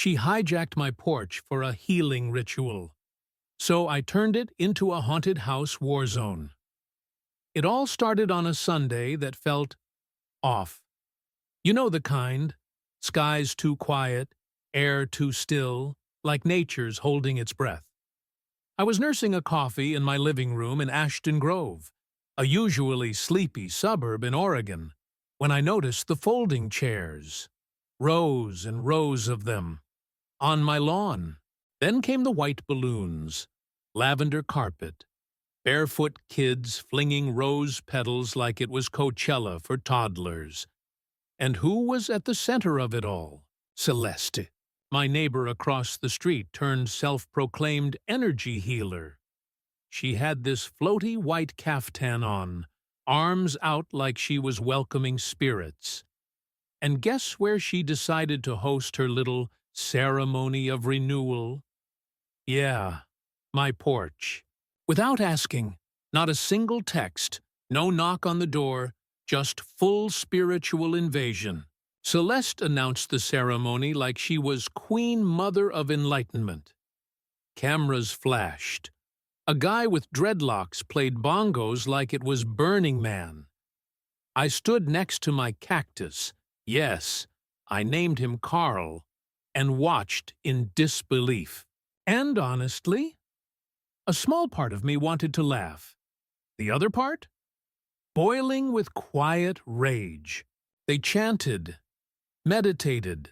She hijacked my porch for a healing ritual. So I turned it into a haunted house war zone. It all started on a Sunday that felt off. You know the kind. Skies too quiet, air too still, like nature's holding its breath. I was nursing a coffee in my living room in Ashton Grove, a usually sleepy suburb in Oregon, when I noticed the folding chairs, rows and rows of them, on my lawn. Then came the white balloons, lavender carpet, barefoot kids flinging rose petals like it was Coachella for toddlers. And who was at the center of it all? Celeste. My neighbor across the street turned self-proclaimed energy healer. She had this floaty white caftan on, arms out like she was welcoming spirits. And guess where she decided to host her little ceremony of renewal? Yeah, my porch. Without asking, not a single text, no knock on the door, just full spiritual invasion. Celeste announced the ceremony like she was Queen Mother of Enlightenment. Cameras flashed. A guy with dreadlocks played bongos like it was Burning Man. I stood next to my cactus, yes, I named him Carl, and watched in disbelief. And honestly, a small part of me wanted to laugh. The other part? Boiling with quiet rage. They chanted, meditated.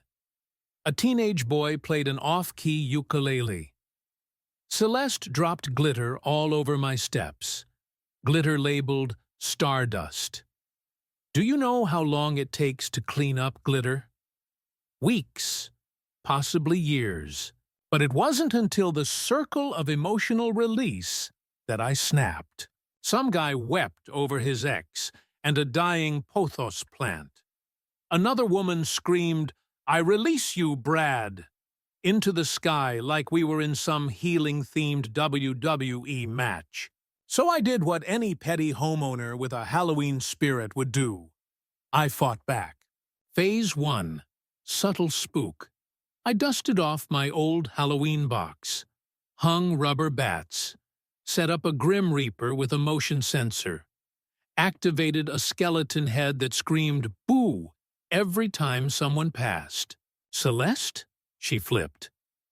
A teenage boy played an off-key ukulele. Celeste dropped glitter all over my steps, glitter labeled Stardust. Do you know how long it takes to clean up glitter? Weeks, possibly years. But it wasn't until the circle of emotional release that I snapped. Some guy wept over his ex and a dying pothos plant. Another woman screamed, "I release you, Brad," into the sky like we were in some healing-themed WWE match. So I did what any petty homeowner with a Halloween spirit would do. I fought back. Phase 1. Subtle spook. I dusted off my old Halloween box, hung rubber bats, set up a Grim Reaper with a motion sensor, activated a skeleton head that screamed "boo" every time someone passed. "Celeste?" she flipped.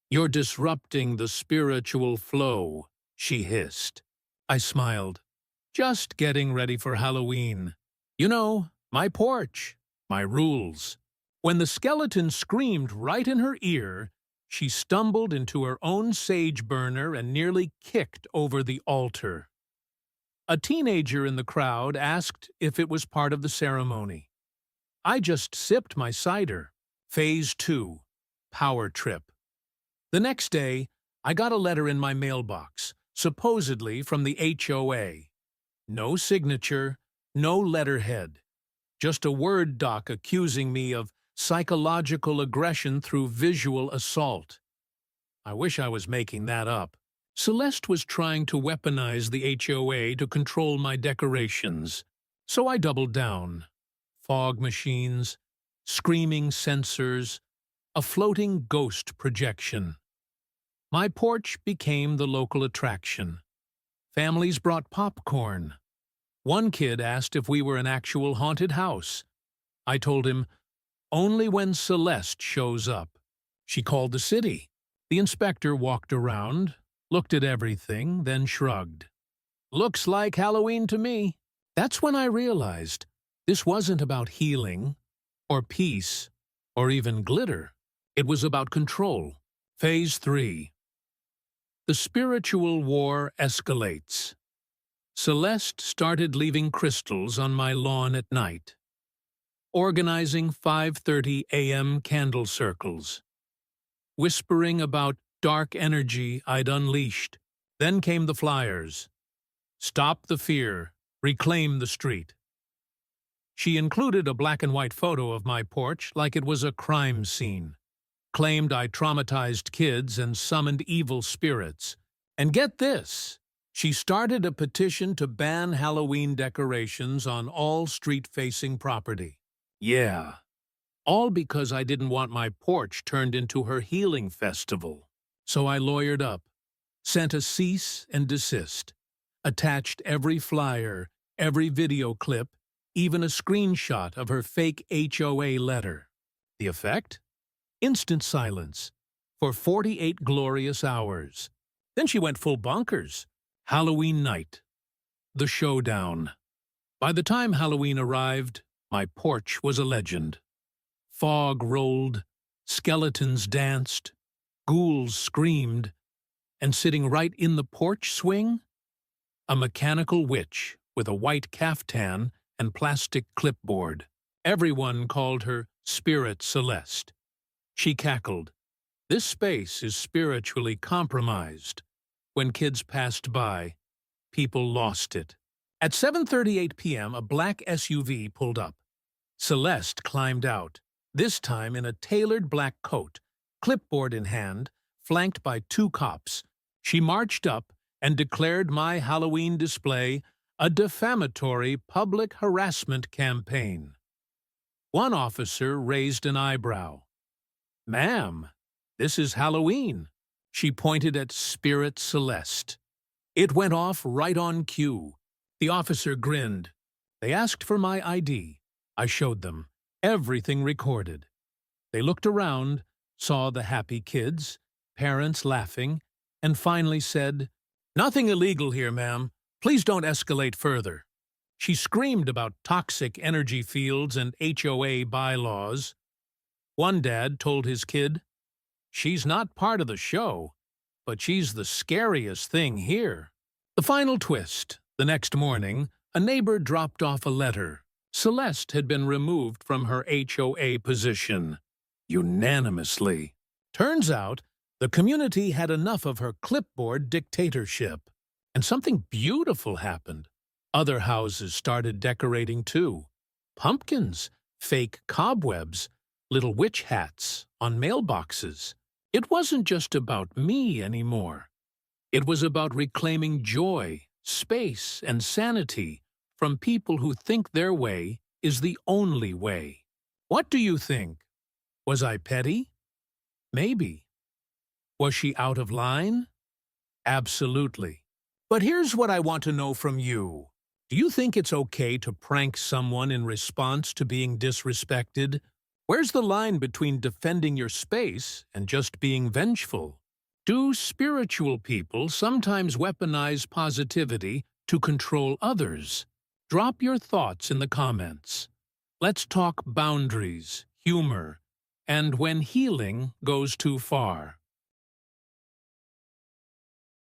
"You're disrupting the spiritual flow," she hissed. I smiled. Just getting ready for Halloween. You know, my porch, my rules. When the skeleton screamed right in her ear, she stumbled into her own sage burner and nearly kicked over the altar. A teenager in the crowd asked if it was part of the ceremony. I just sipped my cider. Phase 2. Power trip. The next day, I got a letter in my mailbox, supposedly from the HOA. No signature, no letterhead. Just a Word doc accusing me of psychological aggression through visual assault. I wish I was making that up. Celeste was trying to weaponize the HOA to control my decorations, so I doubled down. Fog machines, screaming sensors, a floating ghost projection. My porch became the local attraction. Families brought popcorn. One kid asked if we were an actual haunted house. I told him, "Only when Celeste shows up." She called the city. The inspector walked around, looked at everything, then shrugged. "Looks like Halloween to me." That's when I realized this wasn't about healing, or peace, or even glitter. It was about control. Phase 3. The spiritual war escalates. Celeste started leaving crystals on my lawn at night, organizing 5:30 a.m. candle circles, whispering about dark energy I'd unleashed. Then came the flyers. Stop the fear, reclaim the street. She included a black and white photo of my porch like it was a crime scene, claimed I traumatized kids and summoned evil spirits. And get this, she started a petition to ban Halloween decorations on all street-facing property. Yeah, All because I didn't want my porch turned into her healing festival. So I lawyered up, sent a cease and desist, attached every flyer, every video clip, even a screenshot of her fake HOA letter. The effect? Instant silence for 48 glorious hours. Then she went full bonkers. Halloween night. The showdown. By the time Halloween arrived, my porch was a legend. Fog rolled, skeletons danced, ghouls screamed, and sitting right in the porch swing, a mechanical witch with a white caftan and plastic clipboard. Everyone called her Spirit Celeste. She cackled, "This space is spiritually compromised." When kids passed by, people lost it. At 7:38 p.m., a black SUV pulled up. Celeste climbed out, this time in a tailored black coat, clipboard in hand, flanked by 2 cops. She marched up and declared my Halloween display a defamatory public harassment campaign. One officer raised an eyebrow. "Ma'am, this is Halloween." She pointed at Spirit Celeste. It went off right on cue. The officer grinned. They asked for my ID. I showed them. Everything recorded. They looked around, saw the happy kids, parents laughing, and finally said, "Nothing illegal here, ma'am. Please don't escalate further." She screamed about toxic energy fields and HOA bylaws. One dad told his kid, "She's not part of the show, but she's the scariest thing here." The final twist. The next morning, a neighbor dropped off a letter. Celeste had been removed from her HOA position. Unanimously. Turns out, the community had enough of her clipboard dictatorship. And something beautiful happened. Other houses started decorating too. Pumpkins, fake cobwebs, little witch hats on mailboxes. It wasn't just about me anymore. It was about reclaiming joy, space, and sanity from people who think their way is the only way. What do you think? Was I petty? Maybe. Was she out of line? Absolutely. But here's what I want to know from you. Do you think it's okay to prank someone in response to being disrespected? Where's the line between defending your space and just being vengeful? Do spiritual people sometimes weaponize positivity to control others? Drop your thoughts in the comments. Let's talk boundaries, humor, and when healing goes too far.